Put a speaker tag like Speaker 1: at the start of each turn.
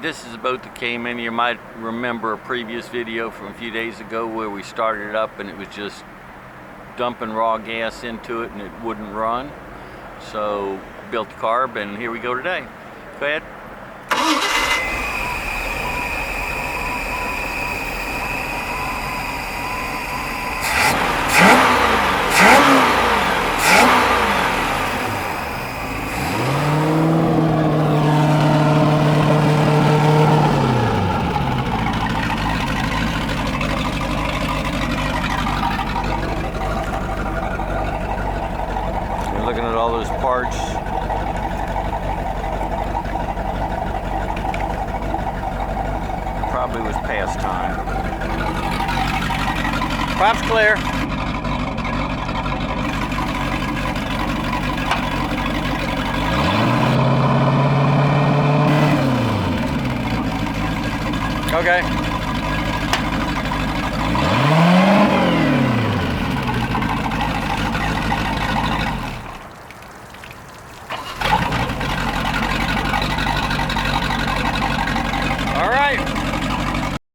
Speaker 1: This is a boat that came in. You might remember a previous video from a few days ago where we started it up and it was just dumping raw gas into it and it wouldn't run. So built the Carb, and here we go today. Go ahead. Looking at all those parts. Probably was past time. Pop's clear. Okay.